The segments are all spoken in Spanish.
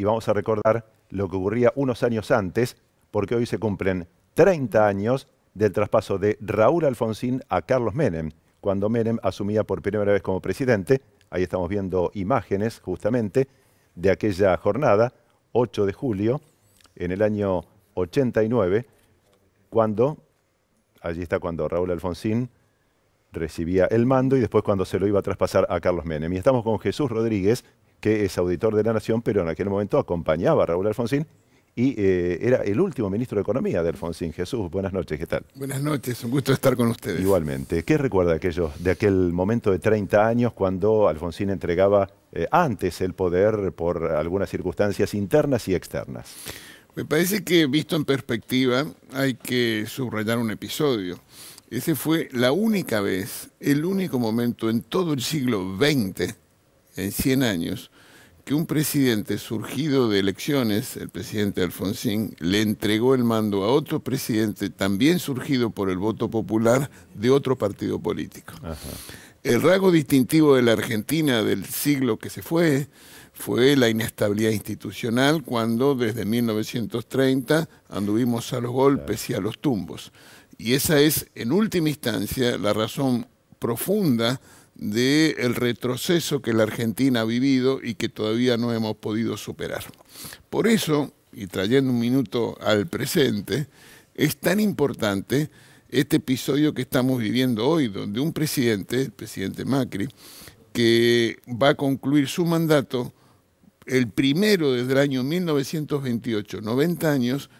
y vamos a recordar lo que ocurría unos años antes, porque hoy se cumplen 30 años del traspaso de Raúl Alfonsín a Carlos Menem, cuando Menem asumía por primera vez como presidente. Ahí estamos viendo imágenes justamente de aquella jornada, 8 de julio, en el año 89, allí está cuando Raúl Alfonsín recibía el mando y después cuando se lo iba a traspasar a Carlos Menem. Y estamos con Jesús Rodríguez, que es auditor de la Nación, pero en aquel momento acompañaba a Raúl Alfonsín y era el último ministro de Economía de Alfonsín. Jesús, buenas noches, ¿qué tal? Buenas noches, un gusto estar con ustedes. Igualmente. ¿Qué recuerda de aquel momento de 30 años cuando Alfonsín entregaba antes el poder por algunas circunstancias internas y externas? Me parece que, visto en perspectiva, hay que subrayar un episodio. Ese fue la única vez, el único momento en todo el siglo XX, en 100 años, que un presidente surgido de elecciones, el presidente Alfonsín, le entregó el mando a otro presidente también surgido por el voto popular de otro partido político. Ajá. El rasgo distintivo de la Argentina del siglo que se fue la inestabilidad institucional, cuando desde 1930 anduvimos a los golpes y a los tumbos. Y esa es, en última instancia, la razón profunda del retroceso que la Argentina ha vivido y que todavía no hemos podido superar. Por eso, y trayendo un minuto al presente, es tan importante este episodio que estamos viviendo hoy, donde un presidente, el presidente Macri, que va a concluir su mandato, el primero desde el año 1928, 90 años,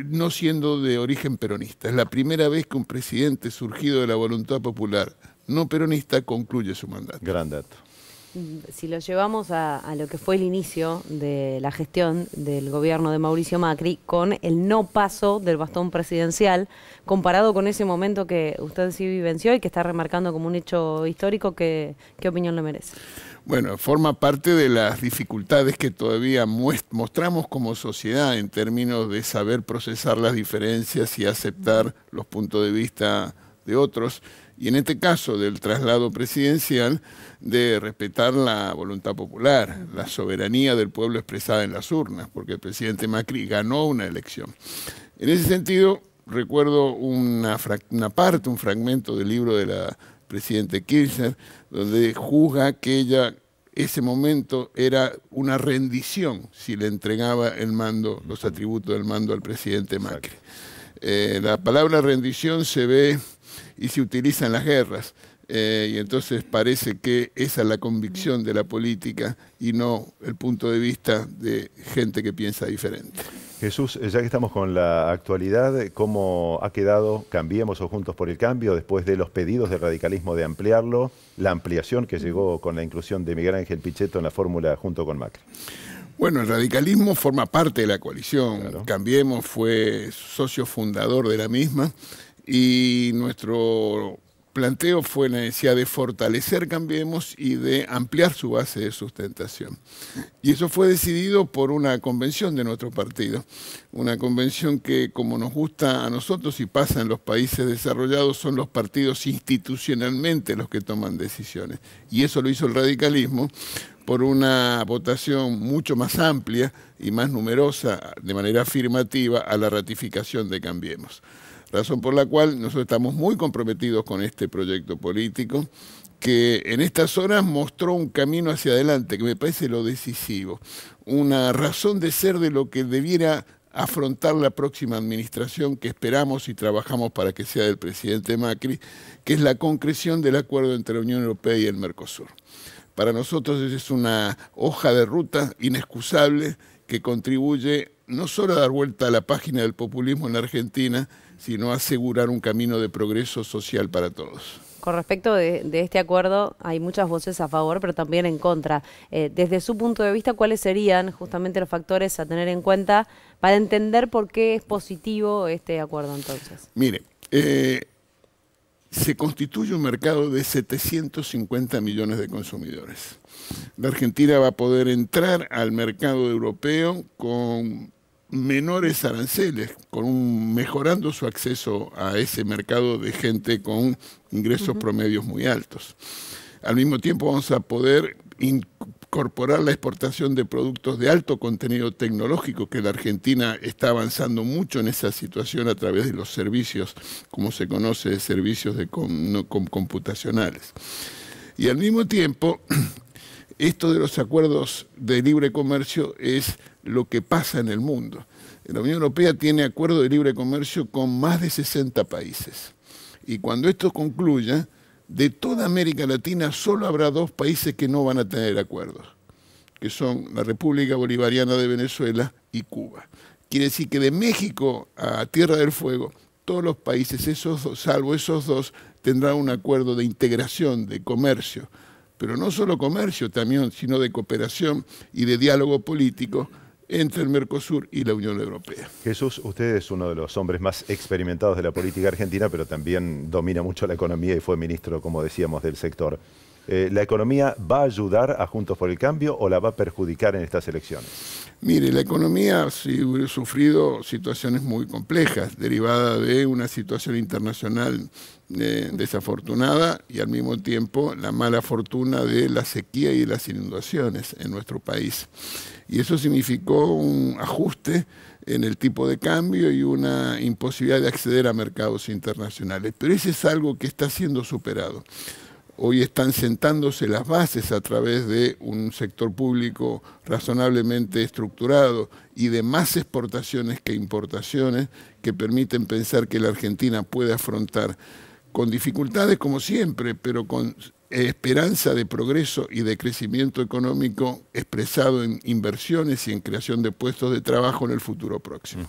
no siendo de origen peronista. Es la primera vez que un presidente surgido de la voluntad popular no peronista concluye su mandato. Gran dato. Si lo llevamos a lo que fue el inicio de la gestión del gobierno de Mauricio Macri, con el no paso del bastón presidencial, comparado con ese momento que usted sí vivenció y que está remarcando como un hecho histórico, ¿qué opinión le merece? Bueno, forma parte de las dificultades que todavía mostramos como sociedad en términos de saber procesar las diferencias y aceptar los puntos de vista de otros, y en este caso del traslado presidencial, de respetar la voluntad popular, la soberanía del pueblo expresada en las urnas, porque el presidente Macri ganó una elección. En ese sentido, recuerdo un fragmento del libro de la presidente Kirchner, donde juzga que ese momento era una rendición si le entregaba el mando, los atributos del mando al presidente Macri. La palabra rendición se ve y se utiliza en las guerras, y entonces parece que esa es la convicción de la política y no el punto de vista de gente que piensa diferente. Jesús, ya que estamos con la actualidad, ¿cómo ha quedado Cambiemos o Juntos por el Cambio después de los pedidos del radicalismo de ampliarlo, la ampliación que llegó con la inclusión de Miguel Ángel Pichetto en la fórmula junto con Macri? Bueno, el radicalismo forma parte de la coalición. Claro. Cambiemos fue socio fundador de la misma y nuestro planteo fue la necesidad de fortalecer Cambiemos y de ampliar su base de sustentación. Y eso fue decidido por una convención de nuestro partido, una convención que, como nos gusta a nosotros y pasa en los países desarrollados, son los partidos institucionalmente los que toman decisiones. Y eso lo hizo el radicalismo por una votación mucho más amplia y más numerosa, de manera afirmativa, a la ratificación de Cambiemos. Razón por la cual nosotros estamos muy comprometidos con este proyecto político, que en estas horas mostró un camino hacia adelante, que me parece lo decisivo, una razón de ser de lo que debiera afrontar la próxima administración, que esperamos y trabajamos para que sea del presidente Macri, que es la concreción del acuerdo entre la Unión Europea y el Mercosur. Para nosotros es una hoja de ruta inexcusable que contribuye no solo a dar vuelta a la página del populismo en la Argentina, sino a asegurar un camino de progreso social para todos. Con respecto de este acuerdo, hay muchas voces a favor, pero también en contra. Desde su punto de vista, ¿cuáles serían justamente los factores a tener en cuenta para entender por qué es positivo este acuerdo entonces? Mire, se constituye un mercado de 750 millones de consumidores. La Argentina va a poder entrar al mercado europeo con menores aranceles, mejorando su acceso a ese mercado de gente con ingresos promedios muy altos. Al mismo tiempo vamos a poder incorporar la exportación de productos de alto contenido tecnológico, que la Argentina está avanzando mucho en esa situación a través de los servicios, como se conoce, servicios computacionales. Y al mismo tiempo, esto de los acuerdos de libre comercio es lo que pasa en el mundo. La Unión Europea tiene acuerdos de libre comercio con más de 60 países. Y cuando esto concluya, de toda América Latina solo habrá 2 países que no van a tener acuerdos, que son la República Bolivariana de Venezuela y Cuba. Quiere decir que de México a Tierra del Fuego, todos los países, salvo esos 2, tendrán un acuerdo de integración, de comercio. Pero no solo comercio también, sino de cooperación y de diálogo político entre el Mercosur y la Unión Europea. Jesús, usted es uno de los hombres más experimentados de la política argentina, pero también domina mucho la economía y fue ministro, como decíamos, del sector. ¿La economía va a ayudar a Juntos por el Cambio o la va a perjudicar en estas elecciones? Mire, la economía ha sufrido situaciones muy complejas, derivadas de una situación internacional desafortunada y al mismo tiempo la mala fortuna de la sequía y las inundaciones en nuestro país. Y eso significó un ajuste en el tipo de cambio y una imposibilidad de acceder a mercados internacionales. Pero ese es algo que está siendo superado. Hoy están sentándose las bases a través de un sector público razonablemente estructurado y de más exportaciones que importaciones que permiten pensar que la Argentina puede afrontar con dificultades como siempre, pero con esperanza de progreso y de crecimiento económico expresado en inversiones y en creación de puestos de trabajo en el futuro próximo.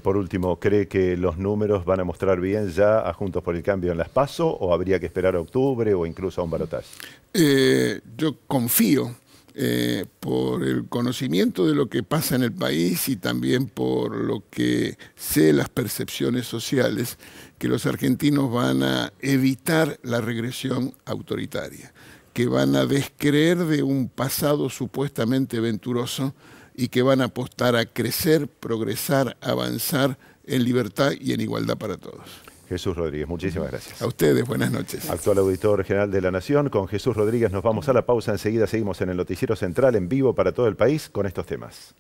Por último, ¿cree que los números van a mostrar bien ya a Juntos por el Cambio en las PASO o habría que esperar a octubre o incluso a un balotaje? Yo confío por el conocimiento de lo que pasa en el país y también por lo que sé las percepciones sociales, que los argentinos van a evitar la regresión autoritaria, que van a descreer de un pasado supuestamente venturoso y que van a apostar a crecer, progresar, avanzar en libertad y en igualdad para todos. Jesús Rodríguez, muchísimas gracias. A ustedes, buenas noches. Actual Auditor General de la Nación, con Jesús Rodríguez nos vamos a la pausa. Enseguida seguimos en el Noticiero Central en vivo para todo el país con estos temas.